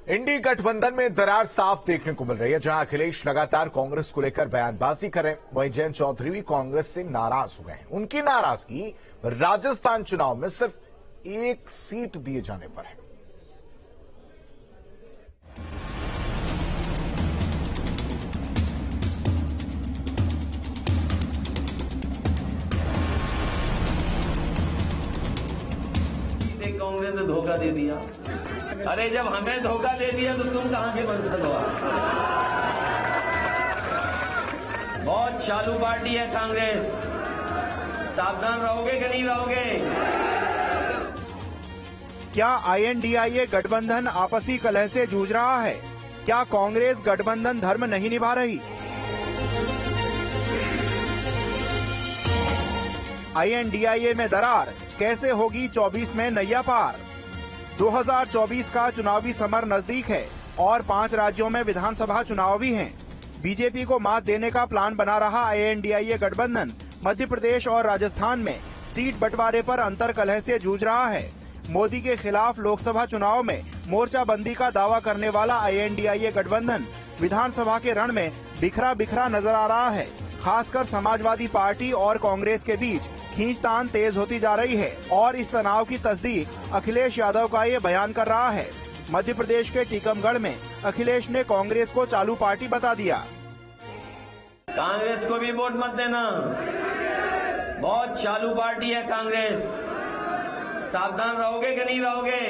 इंडी गठबंधन में दरार साफ देखने को मिल रही है। जहां अखिलेश लगातार कांग्रेस को लेकर बयानबाजी कर रहे हैं, वहीं जयंत चौधरी भी कांग्रेस से नाराज हो गए हैं। उनकी नाराजगी राजस्थान चुनाव में सिर्फ एक सीट दिए जाने पर है। कांग्रेस ने धोखा दे दिया। अरे जब हमें धोखा दे दिया तो तुम कहां के वंशज हो? बहुत चालू पार्टी है कांग्रेस, सावधान रहोगे कि नहीं रहोगे? क्या आईएनडीआईए गठबंधन आपसी कलह से जूझ रहा है? क्या कांग्रेस गठबंधन धर्म नहीं निभा रही? आईएनडीआईए में दरार, कैसे होगी 24 में नैया पार? 2024 का चुनावी समर नजदीक है और 5 राज्यों में विधानसभा चुनाव भी हैं। बीजेपी को मात देने का प्लान बना रहा आईएनडीआईए गठबंधन मध्य प्रदेश और राजस्थान में सीट बंटवारे पर अंतर कलह से जूझ रहा है। मोदी के खिलाफ लोकसभा चुनाव में मोर्चाबंदी का दावा करने वाला आईएनडीआईए गठबंधन विधानसभा के रण में बिखरा बिखरा नजर आ रहा है। खासकर समाजवादी पार्टी और कांग्रेस के बीच खींचतान तेज होती जा रही है और इस तनाव की तस्दीक अखिलेश यादव का ये बयान कर रहा है। मध्य प्रदेश के टीकमगढ़ में अखिलेश ने कांग्रेस को चालू पार्टी बता दिया। कांग्रेस को भी वोट मत देना, बहुत चालू पार्टी है कांग्रेस, सावधान रहोगे कि नहीं रहोगे?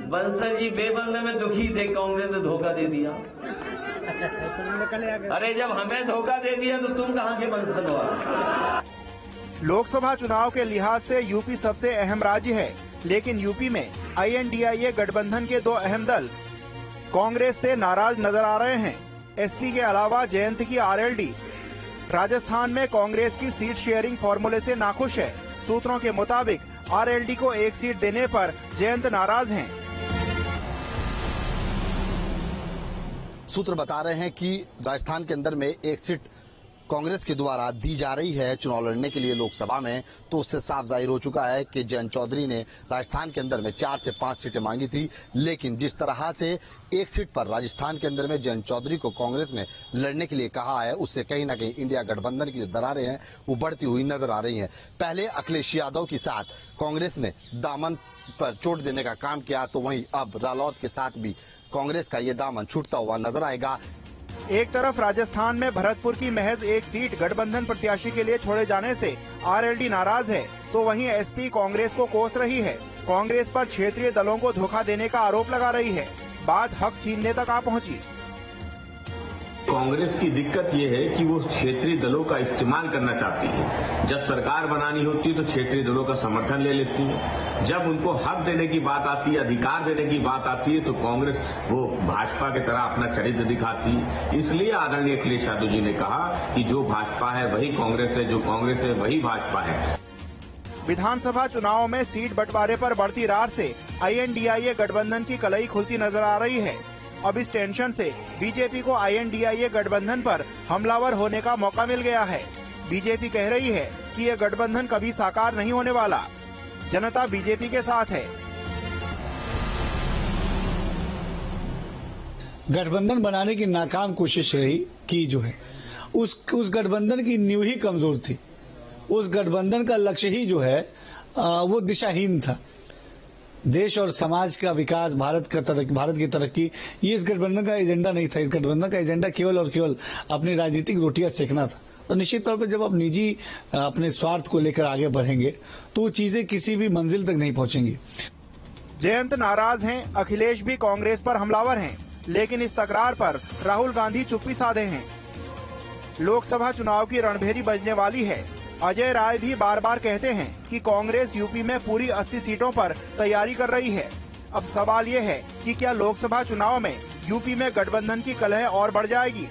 बंसल जी बेबंदे में दुखी थे, कांग्रेस ने धोखा दे दिया। अरे जब हमें धोखा दे दिया तो तुम कहां के वंशज हो? लोकसभा चुनाव के लिहाज से यूपी सबसे अहम राज्य है, लेकिन यूपी में आईएनडीआईए गठबंधन के 2 अहम दल कांग्रेस से नाराज नजर आ रहे हैं। एसपी के अलावा जयंत की आरएलडी। राजस्थान में कांग्रेस की सीट शेयरिंग फॉर्मूले से नाखुश है। सूत्रों के मुताबिक आरएलडी को 1 सीट देने पर जयंत नाराज हैं। सूत्र बता रहे हैं कि राजस्थान के अंदर में 1 सीट कांग्रेस के द्वारा दी जा रही है चुनाव लड़ने के लिए लोकसभा में, तो उससे साफ जाहिर हो चुका है कि जयंत चौधरी ने राजस्थान के अंदर में 4 से 5 सीटें मांगी थी। लेकिन जिस तरह से 1 सीट पर राजस्थान के अंदर में जयंत चौधरी को कांग्रेस ने लड़ने के लिए कहा है, उससे कहीं न कहीं इंडिया गठबंधन की जो दरारें हैं वो बढ़ती हुई नजर आ रही हैं। पहले अखिलेश यादव के साथ कांग्रेस ने दामन पर चोट देने का काम किया, तो वहीं अब रालोद के साथ भी कांग्रेस का ये दामन छूटता हुआ नजर आएगा। एक तरफ राजस्थान में भरतपुर की महज 1 सीट गठबंधन प्रत्याशी के लिए छोड़े जाने से आरएलडी नाराज है, तो वहीं एसपी कांग्रेस को कोस रही है। कांग्रेस पर क्षेत्रीय दलों को धोखा देने का आरोप लगा रही है। बात हक छीनने तक आ पहुंची। कांग्रेस की दिक्कत ये है कि वो क्षेत्रीय दलों का इस्तेमाल करना चाहती है। जब सरकार बनानी होती है तो क्षेत्रीय दलों का समर्थन ले लेती है। जब उनको हक देने की बात आती है, अधिकार देने की बात आती है, तो कांग्रेस वो भाजपा की तरह अपना चरित्र दिखाती है। इसलिए आदरणीय अखिलेश यादव जी ने कहा कि जो भाजपा है वही कांग्रेस है, जो कांग्रेस है वही भाजपा है। विधानसभा चुनाव में सीट बंटवारे पर बढ़ती रार से आईएनडीआईए गठबंधन की कलई खुलती नजर आ रही है। अब इस टेंशन से बीजेपी को आईएनडीआईए गठबंधन पर हमलावर होने का मौका मिल गया है। बीजेपी कह रही है कि यह गठबंधन कभी साकार नहीं होने वाला। जनता बीजेपी के साथ है। गठबंधन बनाने की नाकाम कोशिश रही की जो है उस गठबंधन की नींव ही कमजोर थी। उस गठबंधन का लक्ष्य ही जो है वो दिशाहीन था। देश और समाज का विकास, भारत की तरक्की, ये इस गठबंधन का एजेंडा नहीं था। इस गठबंधन का एजेंडा केवल और केवल अपनी राजनीतिक रोटियां सेकना था। तो निश्चित तौर पर जब आप निजी अपने स्वार्थ को लेकर आगे बढ़ेंगे तो वो चीजें किसी भी मंजिल तक नहीं पहुंचेंगी। जयंत नाराज हैं, अखिलेश भी कांग्रेस पर हमलावर हैं, लेकिन इस तकरार पर राहुल गांधी चुप्पी साधे हैं। लोकसभा चुनाव की रणभेरी बजने वाली है। अजय राय भी बार बार कहते हैं कि कांग्रेस यूपी में पूरी 80 सीटों पर तैयारी कर रही है। अब सवाल ये है कि क्या लोकसभा चुनाव में यूपी में गठबंधन की कलह और बढ़ जाएगी?